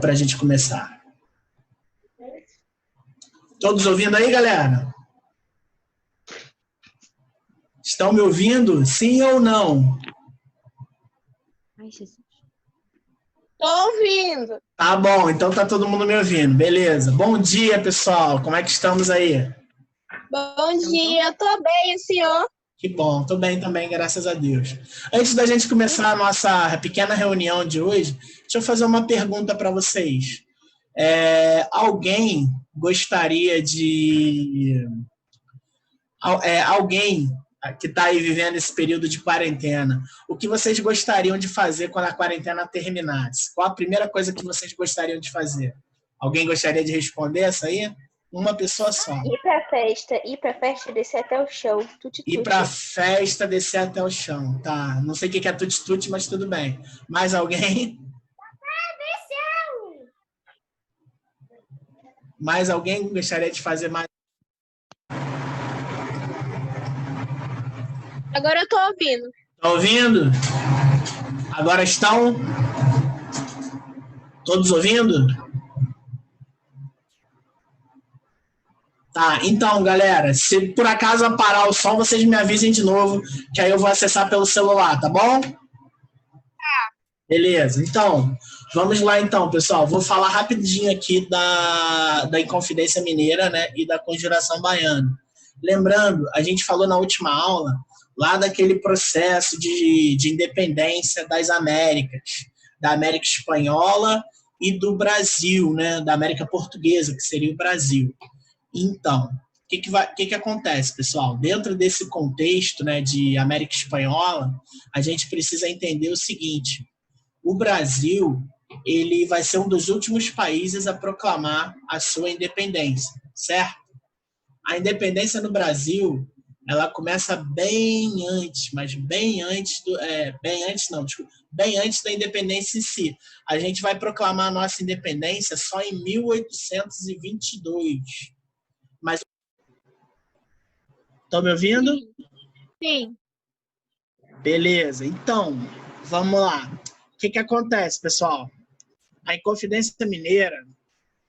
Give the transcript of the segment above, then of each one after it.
para a gente começar. Todos ouvindo aí, galera? Estão me ouvindo? Sim ou não? Tô ouvindo. Tá bom, então tá todo mundo me ouvindo. Beleza. Bom dia, pessoal. Como é que estamos aí? Bom dia, eu tô bem, o senhor? Que bom, tô bem também, graças a Deus. Antes da gente começar a nossa pequena reunião de hoje, deixa eu fazer uma pergunta para vocês. Alguém gostaria de... alguém que está aí vivendo esse período de quarentena, o que vocês gostariam de fazer quando a quarentena terminasse? Qual a primeira coisa que vocês gostariam de fazer? Alguém gostaria de responder essa aí? Uma pessoa só. Ir pra festa, descer até o chão, tuti-tuti. Ir pra festa, descer até o chão, tá. Não sei o que é tuti-tuti, mas tudo bem. Mais alguém? Mais alguém gostaria de fazer mais? Agora eu tô ouvindo. Tá ouvindo? Agora estão todos ouvindo? Tá, então, galera, se por acaso parar o som, vocês me avisem de novo, que aí eu vou acessar pelo celular, tá bom? Tá. Beleza, então, vamos lá então, pessoal. Vou falar rapidinho aqui da Inconfidência Mineira, né, e da Conjuração Baiana. Lembrando, a gente falou na última aula lá daquele processo de independência das Américas, da América Espanhola e do Brasil, né, da América Portuguesa, que seria o Brasil. Então, o que acontece, pessoal? Dentro desse contexto, né, de América Espanhola, a gente precisa entender o seguinte: o Brasil, ele vai ser um dos últimos países a proclamar a sua independência, certo? A independência no Brasil, ela começa bem antes, mas bem antes bem antes da independência em si. A gente vai proclamar a nossa independência só em 1822. Mas estão me ouvindo? Sim. Beleza, então, vamos lá. O que acontece, pessoal? A Inconfidência Mineira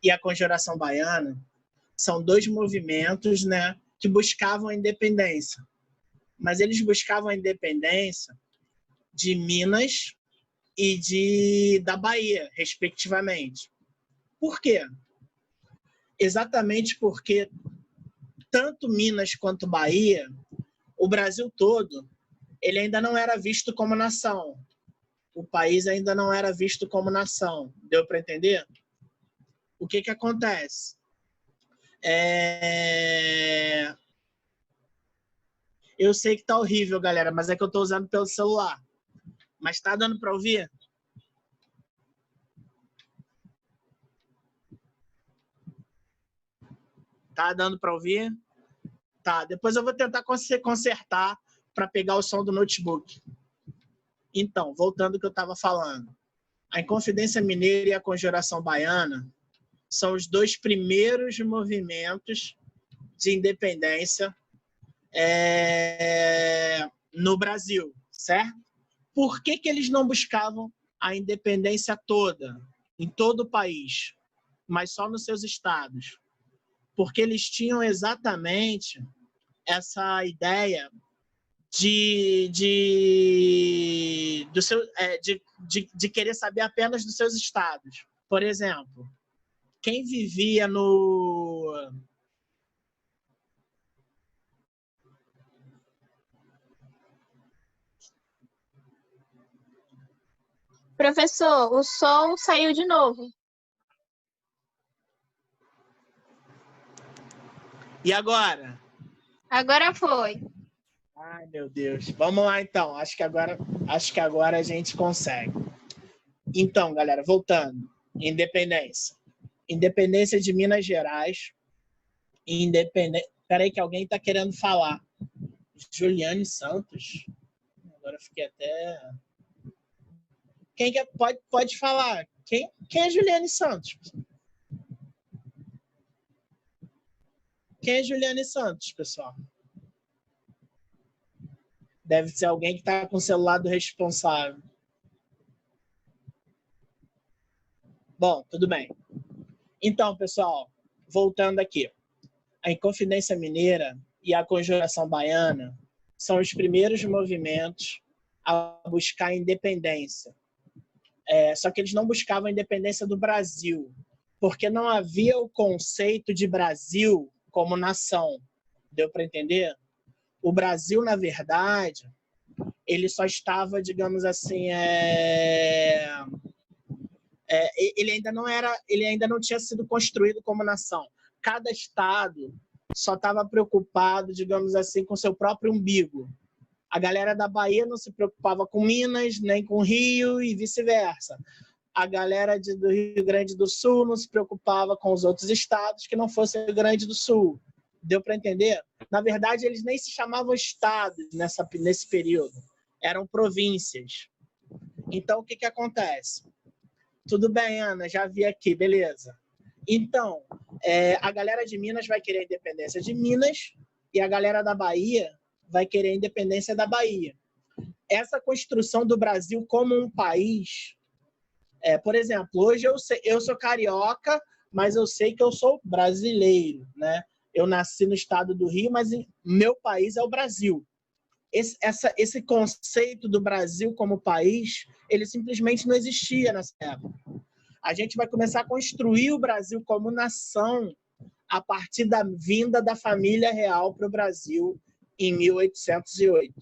e a Conjuração Baiana são dois movimentos, né, que buscavam a independência. Mas eles buscavam a independência de Minas e da Bahia, respectivamente. Por quê? Exatamente porque tanto Minas quanto Bahia, o Brasil todo, ele ainda não era visto como nação. O país ainda não era visto como nação. Deu para entender? O que acontece? Eu sei que tá horrível, galera, mas é que eu tô usando pelo celular. Mas tá dando para ouvir? Tá dando para ouvir? Tá, depois eu vou tentar consertar para pegar o som do notebook. Então, voltando ao que eu estava falando. A Inconfidência Mineira e a Conjuração Baiana são os dois primeiros movimentos de independência no Brasil, certo? Por que eles não buscavam a independência toda, em todo o país, mas só nos seus estados? Porque eles tinham exatamente essa ideia de querer saber apenas dos seus estados. Por exemplo, quem vivia no... Professor, o som saiu de novo. E agora? Agora foi. Ai, meu Deus. Vamos lá, então. Acho que agora a gente consegue. Então, galera, voltando. Independência. Independência de Minas Gerais. Peraí que alguém está querendo falar. Juliane Santos? Agora eu fiquei até... Quem que pode falar? Quem é Juliane Santos? Quem é Juliane Santos, pessoal? Deve ser alguém que está com o celular do responsável. Bom, tudo bem. Então, pessoal, voltando aqui. A Inconfidência Mineira e a Conjuração Baiana são os primeiros movimentos a buscar a independência. Só que eles não buscavam a independência do Brasil, porque não havia o conceito de Brasil como nação. Deu para entender? O Brasil, na verdade, ele só estava, digamos assim, ele ainda não tinha sido construído como nação. Cada estado só estava preocupado, digamos assim, com seu próprio umbigo. A galera da Bahia não se preocupava com Minas, nem com Rio e vice-versa. A galera do Rio Grande do Sul não se preocupava com os outros estados que não fossem Rio Grande do Sul. Deu para entender? Na verdade, eles nem se chamavam estados nesse período. Eram províncias. Então, o que acontece? Tudo bem, Ana, já vi aqui, beleza. Então, a galera de Minas vai querer a independência de Minas e a galera da Bahia vai querer a independência da Bahia. Essa construção do Brasil como um país, por exemplo, hoje eu sou carioca, mas eu sei que eu sou brasileiro, né? Eu nasci no estado do Rio, mas meu país é o Brasil. Esse conceito do Brasil como país, ele simplesmente não existia nessa época. A gente vai começar a construir o Brasil como nação a partir da vinda da família real para o Brasil em 1808.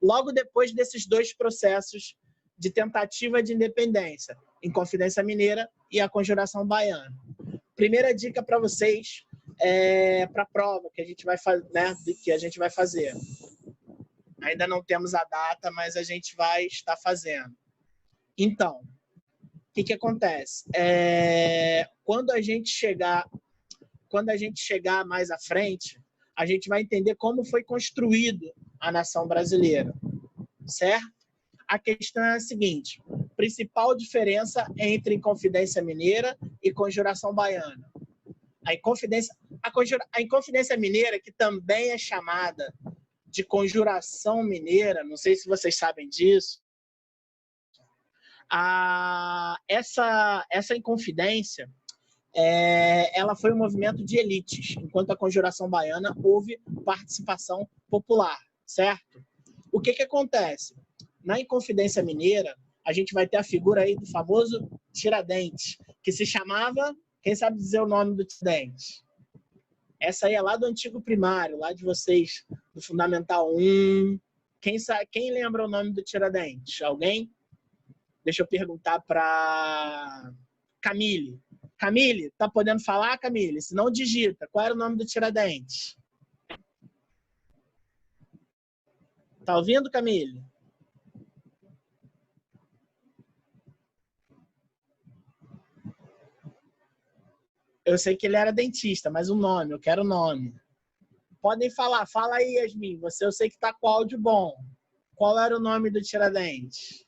Logo depois desses dois processos de tentativa de independência, Inconfidência Mineira e a Conjuração Baiana. Primeira dica para vocês para a prova que a gente vai fazer. Ainda não temos a data, mas a gente vai estar fazendo. Então, o que acontece? Quando a gente chegar mais à frente, a gente vai entender como foi construído a nação brasileira, certo? A questão é a seguinte: principal diferença entre Inconfidência Mineira e Conjuração Baiana. A Inconfidência Mineira, que também é chamada de Conjuração Mineira, não sei se vocês sabem disso, essa Inconfidência, ela foi um movimento de elites, enquanto a Conjuração Baiana houve participação popular, certo? O que acontece? Na Inconfidência Mineira, a gente vai ter a figura aí do famoso Tiradentes, que se chamava, quem sabe dizer o nome do Tiradentes? Essa aí é lá do antigo primário, lá de vocês, do Fundamental 1. Quem lembra o nome do Tiradentes? Alguém? Deixa eu perguntar para Camille. Camille, tá podendo falar, Camille? Se não, digita. Qual era o nome do Tiradentes? Tá ouvindo, Camille? Eu sei que ele era dentista, mas o nome, eu quero o nome. Podem falar, fala aí, Yasmin. Eu sei que tá com áudio bom. Qual era o nome do Tiradentes?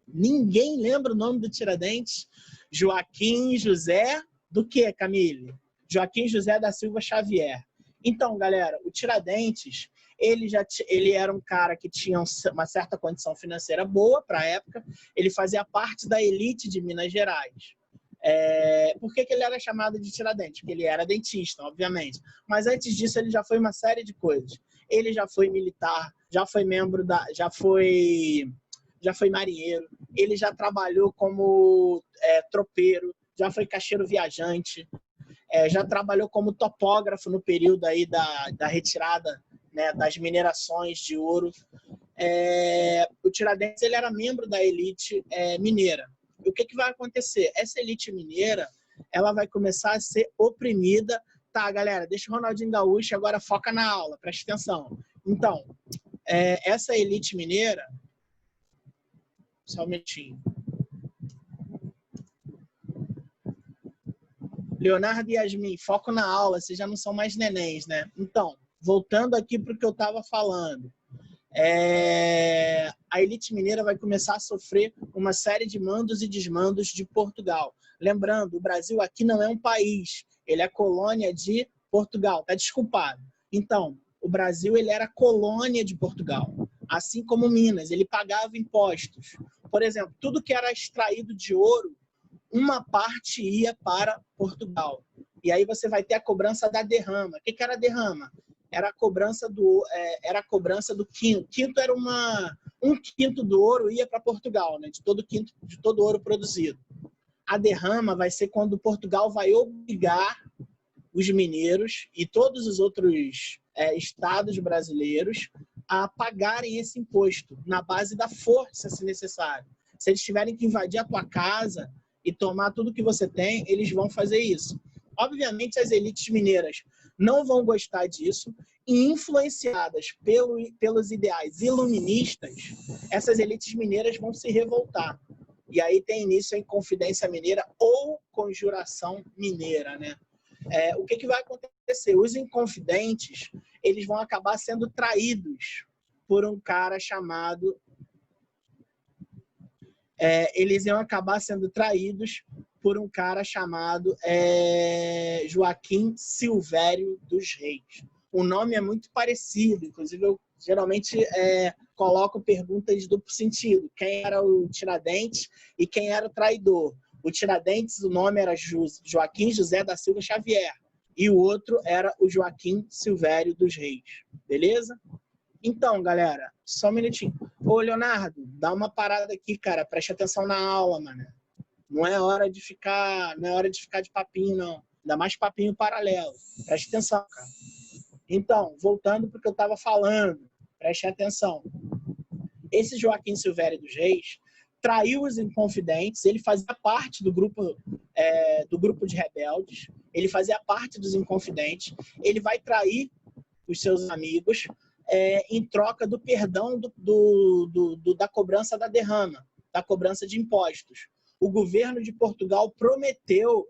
Ninguém lembra o nome do Tiradentes? Joaquim José do quê, Camille? Joaquim José da Silva Xavier. Então, galera, o Tiradentes, ele era um cara que tinha uma certa condição financeira boa para a época. Ele fazia parte da elite de Minas Gerais. Por que ele era chamado de Tiradentes? Porque ele era dentista, obviamente. Mas antes disso, ele já foi uma série de coisas. Ele já foi militar, já foi já foi marinheiro, ele já trabalhou como tropeiro, já foi caixeiro viajante, já trabalhou como topógrafo no período aí da retirada, né, das minerações de ouro. O Tiradentes, ele era membro da elite mineira. E o que vai acontecer? Essa elite mineira, ela vai começar a ser oprimida. Tá, galera, deixa o Ronaldinho Gaúcho, agora foca na aula, presta atenção. Então, essa elite mineira... Só um minutinho. Leonardo e Yasmin, foco na aula, vocês já não são mais nenéns, né? Então, voltando aqui para o que eu estava falando. A elite mineira vai começar a sofrer uma série de mandos e desmandos de Portugal. Lembrando, o Brasil aqui não é um país, ele é colônia de Portugal, tá desculpado. Então, o Brasil, ele era colônia de Portugal, assim como Minas, ele pagava impostos. Por exemplo, tudo que era extraído de ouro, uma parte ia para Portugal. E aí você vai ter a cobrança da derrama. O que era a derrama? Era a cobrança do quinto. Quinto era um quinto do ouro ia para Portugal, né? De todo o ouro produzido. A derrama vai ser quando Portugal vai obrigar os mineiros e todos os outros estados brasileiros a pagarem esse imposto na base da força, se necessário. Se eles tiverem que invadir a tua casa e tomar tudo que você tem, eles vão fazer isso. Obviamente, as elites mineiras não vão gostar disso e, influenciadas pelos ideais iluministas, essas elites mineiras vão se revoltar. E aí tem início a Inconfidência Mineira ou Conjuração Mineira, né? O que vai acontecer? Os inconfidentes, eles vão acabar sendo traídos por um cara chamado... eles iam acabar sendo traídos por um cara chamado Joaquim Silvério dos Reis. O nome é muito parecido, inclusive eu geralmente coloco perguntas de duplo sentido. Quem era o Tiradentes e quem era o traidor? O Tiradentes, o nome era Joaquim José da Silva Xavier. E o outro era o Joaquim Silvério dos Reis. Beleza? Então, galera, só um minutinho. Ô, Leonardo, dá uma parada aqui, cara. Preste atenção na aula, mano. Não é hora de ficar de papinho, não. Ainda mais papinho paralelo. Preste atenção, cara. Então, voltando para o que eu estava falando. Preste atenção. Esse Joaquim Silvério dos Reis traiu os inconfidentes. Ele fazia parte do grupo de rebeldes. Ele fazia parte dos inconfidentes. Ele vai trair os seus amigos em troca do perdão da cobrança da derrama, da cobrança de impostos. O governo de Portugal prometeu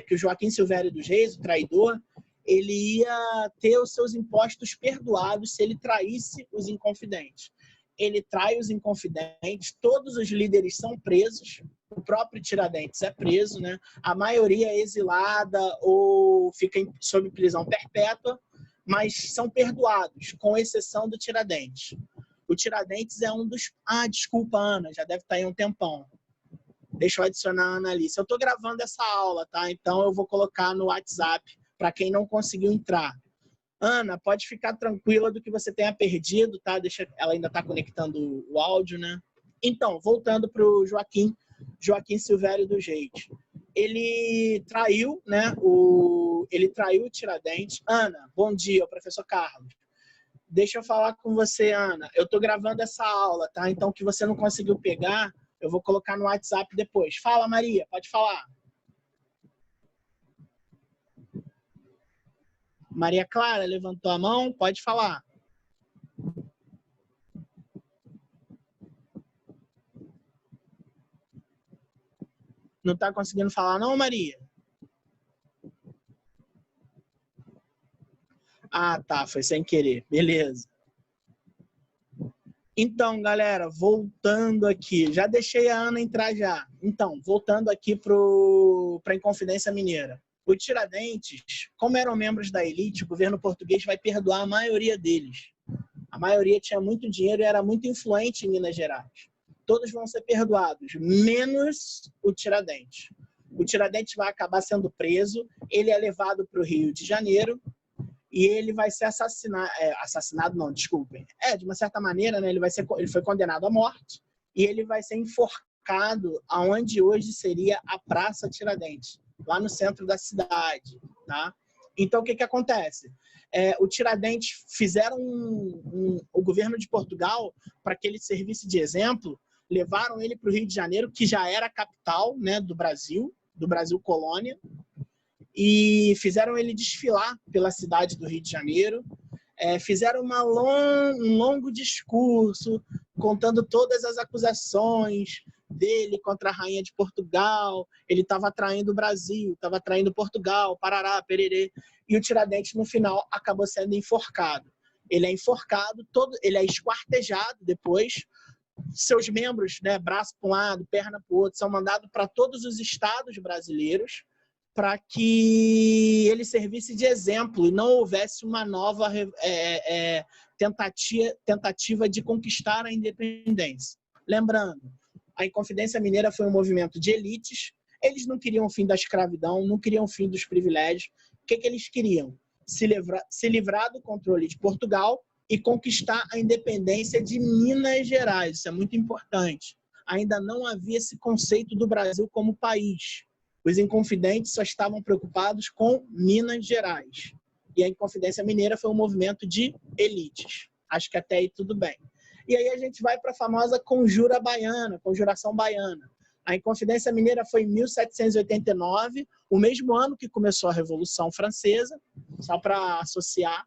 que o Joaquim Silvério dos Reis, o traidor, ele ia ter os seus impostos perdoados se ele traísse os inconfidentes. Ele trai os inconfidentes, todos os líderes são presos, o próprio Tiradentes é preso, né? A maioria é exilada ou fica sob prisão perpétua, mas são perdoados, com exceção do Tiradentes. O Tiradentes é um dos... desculpa, Ana, já deve estar aí um tempão. Deixa eu adicionar a Ana Alice. Eu estou gravando essa aula, tá? Então eu vou colocar no WhatsApp para quem não conseguiu entrar. Ana, pode ficar tranquila do que você tenha perdido, tá? Ela ainda está conectando o áudio, né? Então, voltando para o Joaquim Silvério dos Reis. Ele traiu, né? Ele traiu o Tiradentes. Ana, bom dia, o professor Carlos. Deixa eu falar com você, Ana. Eu estou gravando essa aula, tá? Então, o que você não conseguiu pegar, eu vou colocar no WhatsApp depois. Fala, Maria, pode falar. Maria Clara levantou a mão, pode falar. Não está conseguindo falar não, Maria? Tá, foi sem querer. Beleza. Então, galera, voltando aqui. Já deixei a Ana entrar já. Então, voltando aqui para a Inconfidência Mineira. O Tiradentes, como eram membros da elite, o governo português vai perdoar a maioria deles. A maioria tinha muito dinheiro e era muito influente em Minas Gerais. Todos vão ser perdoados, menos o Tiradentes. O Tiradentes vai acabar sendo preso, ele é levado para o Rio de Janeiro e ele vai ser assassinado, não, desculpem. De uma certa maneira, né, ele foi condenado à morte e ele vai ser enforcado aonde hoje seria a Praça Tiradentes, lá no centro da cidade, tá? Então, o que acontece? O Tiradentes fizeram o governo de Portugal, para que ele servisse de exemplo, levaram ele para o Rio de Janeiro, que já era a capital, né, do Brasil colônia, e fizeram ele desfilar pela cidade do Rio de Janeiro, fizeram um longo discurso contando todas as acusações dele contra a rainha de Portugal. Ele estava traindo o Brasil, estava traindo Portugal, parará, pererê. E o Tiradentes, no final, acabou sendo enforcado. Ele é enforcado, ele é esquartejado depois. Seus membros, né, braço para um lado, perna para o outro, são mandados para todos os estados brasileiros para que ele servisse de exemplo e não houvesse uma nova tentativa de conquistar a independência. Lembrando, a Inconfidência Mineira foi um movimento de elites, eles não queriam o fim da escravidão, não queriam o fim dos privilégios. O que eles queriam? Se livrar do controle de Portugal e conquistar a independência de Minas Gerais. Isso é muito importante. Ainda não havia esse conceito do Brasil como país. Os Inconfidentes só estavam preocupados com Minas Gerais. E a Inconfidência Mineira foi um movimento de elites. Acho que até aí tudo bem. E aí a gente vai para a famosa Conjura Baiana, Conjuração Baiana. A Inconfidência Mineira foi em 1789, o mesmo ano que começou a Revolução Francesa, só para associar.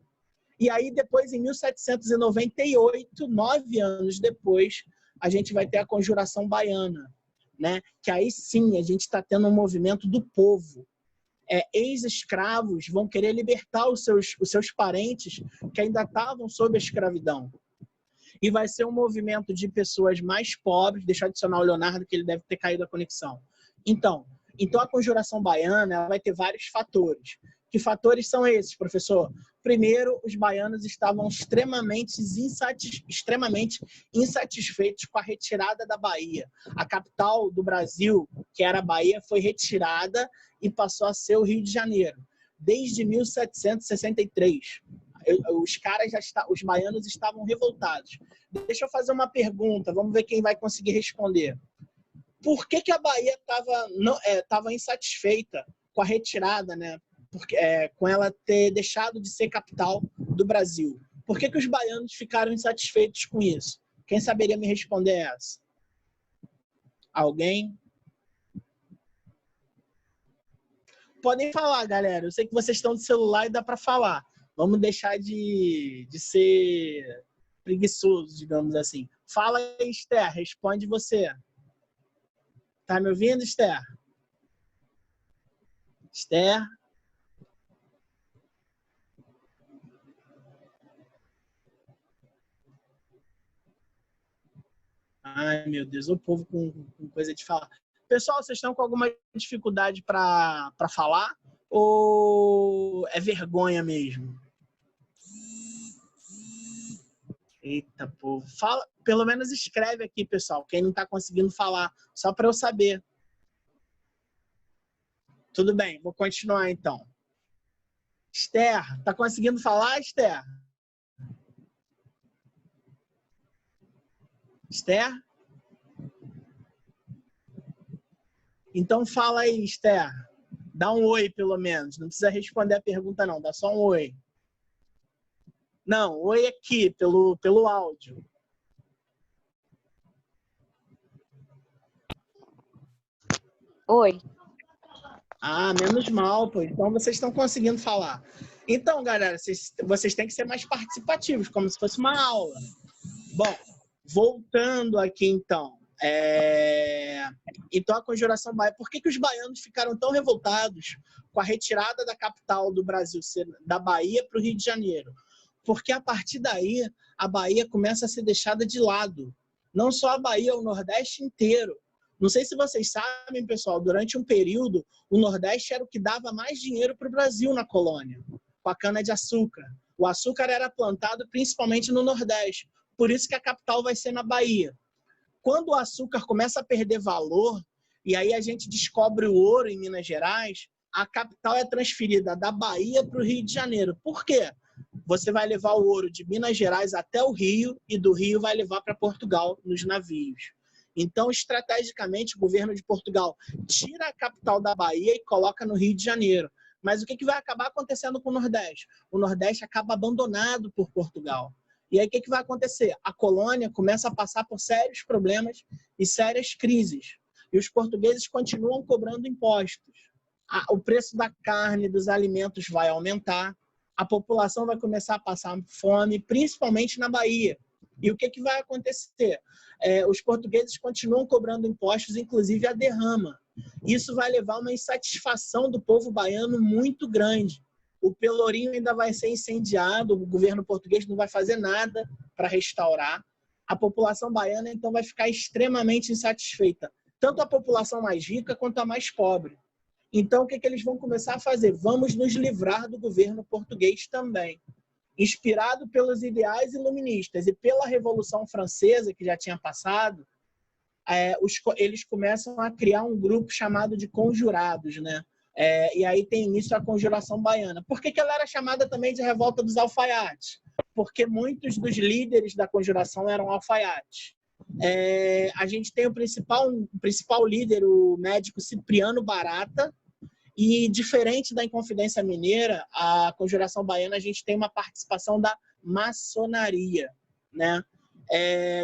E aí depois, em 1798, 9 anos depois, a gente vai ter a Conjuração Baiana, né? Que aí sim a gente está tendo um movimento do povo. Ex-escravos vão querer libertar os seus parentes que ainda estavam sob a escravidão. E vai ser um movimento de pessoas mais pobres. Deixa eu adicionar o Leonardo, que ele deve ter caído a conexão. Então a Conjuração Baiana ela vai ter vários fatores. Que fatores são esses, professor? Primeiro, os baianos estavam extremamente insatisfeitos com a retirada da Bahia. A capital do Brasil, que era a Bahia, foi retirada e passou a ser o Rio de Janeiro, desde 1763. Os baianos estavam revoltados. Deixa eu fazer uma pergunta, vamos ver quem vai conseguir responder. Por que a Bahia estava insatisfeita com a retirada, né? Com ela ter deixado de ser capital do Brasil? Por que os baianos ficaram insatisfeitos com isso? Quem saberia me responder essa? Alguém? Podem falar, galera. Eu sei que vocês estão de celular e dá para falar. Vamos deixar de ser preguiçoso, digamos assim. Fala aí, Esther. Responde você. Tá me ouvindo, Esther? Esther? Ai, meu Deus. O povo com coisa de falar. Pessoal, vocês estão com alguma dificuldade para falar? Ou é vergonha mesmo? Eita, povo. Fala, pelo menos escreve aqui, pessoal. Quem não está conseguindo falar, só para eu saber. Tudo bem, vou continuar então. Esther, tá conseguindo falar, Esther? Esther? Então fala aí, Esther. Dá um oi, pelo menos. Não precisa responder a pergunta, não. Dá só um oi. Não, oi aqui, pelo áudio. Oi. Ah, menos mal, pô. Então vocês estão conseguindo falar. Então, galera, vocês têm que ser mais participativos, como se fosse uma aula. Bom, voltando aqui então. Então a Conjuração Baiana. Por que os baianos ficaram tão revoltados com a retirada da capital do Brasil, da Bahia para o Rio de Janeiro? Porque a partir daí a Bahia começa a ser deixada de lado. Não só a Bahia, o Nordeste inteiro. Não sei se vocês sabem, pessoal, durante um período o Nordeste era o que dava mais dinheiro para o Brasil na colônia, com a cana-de-açúcar. O açúcar era plantado principalmente no Nordeste, por isso que a capital vai ser na Bahia. Quando o açúcar começa a perder valor, e aí a gente descobre o ouro em Minas Gerais, a capital é transferida da Bahia para o Rio de Janeiro. Por quê? Você vai levar o ouro de Minas Gerais até o Rio e do Rio vai levar para Portugal nos navios. Então, estrategicamente, o governo de Portugal tira a capital da Bahia e coloca no Rio de Janeiro. Mas o que vai acabar acontecendo com o Nordeste? O Nordeste acaba abandonado por Portugal. E aí o que vai acontecer? A colônia começa a passar por sérios problemas e sérias crises. E os portugueses continuam cobrando impostos. O preço da carne, dos alimentos vai aumentar. A população vai começar a passar fome, principalmente na Bahia. E o que vai acontecer? Os portugueses continuam cobrando impostos, inclusive a derrama. Isso vai levar a uma insatisfação do povo baiano muito grande. O Pelourinho ainda vai ser incendiado, o governo português não vai fazer nada para restaurar. A população baiana, então, vai ficar extremamente insatisfeita. Tanto a população mais rica quanto a mais pobre. Então, o que eles vão começar a fazer? Vamos nos livrar do governo português também. Inspirado pelos ideais iluministas e pela Revolução Francesa, que já tinha passado, eles começam a criar um grupo chamado de conjurados, né? E aí tem início a Conjuração Baiana. Por que ela era chamada também de Revolta dos Alfaiates? Porque muitos dos líderes da conjuração eram alfaiates. A gente tem o principal líder, o médico Cipriano Barata, e diferente da Inconfidência Mineira, a Conjuração Baiana, a gente tem uma participação da maçonaria, né?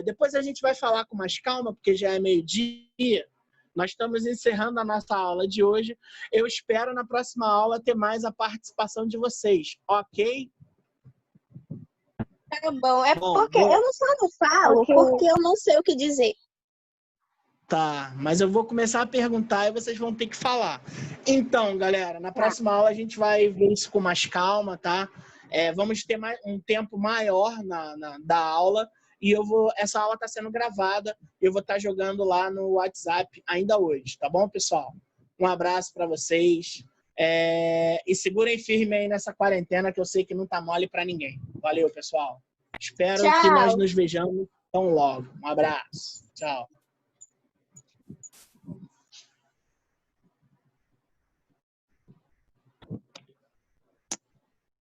Depois a gente vai falar com mais calma, porque já é meio-dia. Nós estamos encerrando a nossa aula de hoje. Eu espero na próxima aula ter mais a participação de vocês, ok? Tá bom, porque eu não falo, porque eu não sei o que dizer. Tá, mas eu vou começar a perguntar e vocês vão ter que falar. Então, galera, na próxima aula a gente vai ver isso com mais calma, tá? Vamos ter um tempo maior da aula e essa aula está sendo gravada. Eu vou estar jogando lá no WhatsApp ainda hoje, tá bom, pessoal? Um abraço para vocês. E segurem firme aí nessa quarentena que eu sei que não tá mole para ninguém. Valeu, pessoal. Espero que nós nos vejamos tão logo. Um abraço. Tchau.